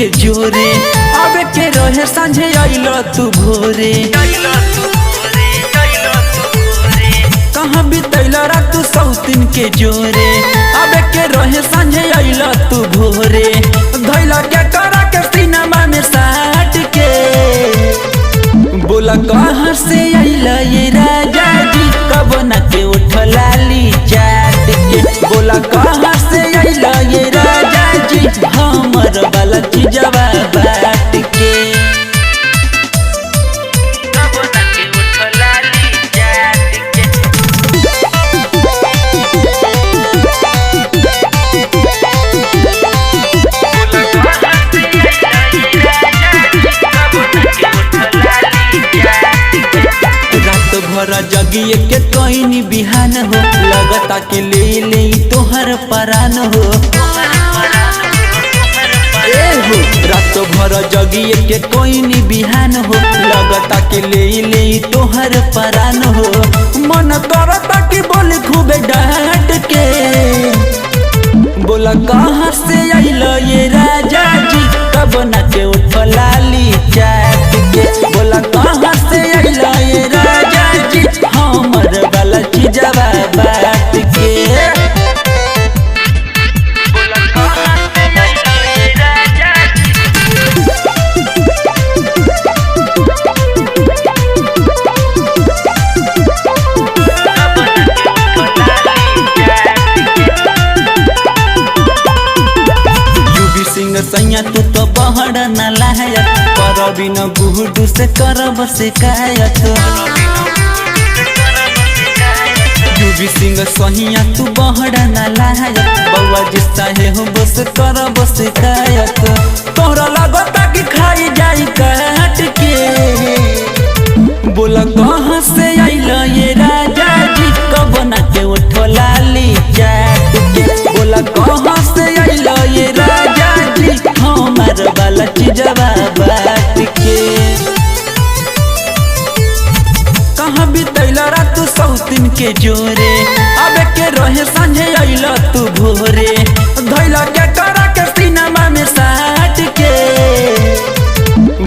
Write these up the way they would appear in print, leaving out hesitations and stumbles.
के जोरे आवे के रहे सांझे आइलो तू भोरे कहाँ बितैला रात तू सौतीन के जोरे आवे के रहे सांझे आइलो तू भोरे धैला के करा के सिनेमा में साट के बोला कहाँ से आइला ये राजा जी कब न के उठलाली चाट के बोला कहाँ से आइला ये राजा जी हमर वाला चीजवा बाट के कब न के उठलाली चाट के भरा जगिए के कोई बिहान हो लगता के ले ले तोहर परान हो रात भर जगिए के कोई बिहान हो लगता के ले ले तोहर परान हो मन करता कि बोली खूबे डांट के बोला कहाँ से आइलो ये राजा जी कब न के उठलाली चाट के बोला कहाँ से आइलो ये राजा जी हमर वाला चीजवा बाट के सैया तू तो बहड़ न लायक करबी न गुहडू से करब शिकायत यूबी सिंह सहिया तू बहड़ न लायक बउआ जी चाहे हो बस करब शिकायत तोहरा लगता कि खाई जाई काट के बोला कहाँ से आइलो ये राजा जी कब न के उठलाली चाट के बोला कहाँ से आइलो ये राजा जी हमर वाला चीजवा बाट के कहाँ बितैला रात तू सौतीन के जोरे आवे के रहे सांझे आइलो तू भोरे धैला के करा के सिनेमा में साट के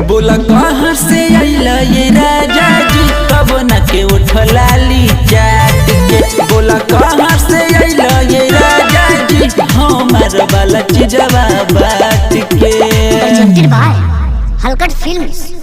बोला कहाँ से आइलो ये राजा जी कब न के उठलाली चाट के बोला कहाँ से आइलो ये राजा जी हमर वाला चीजवा बाट के presented by Halkat Films।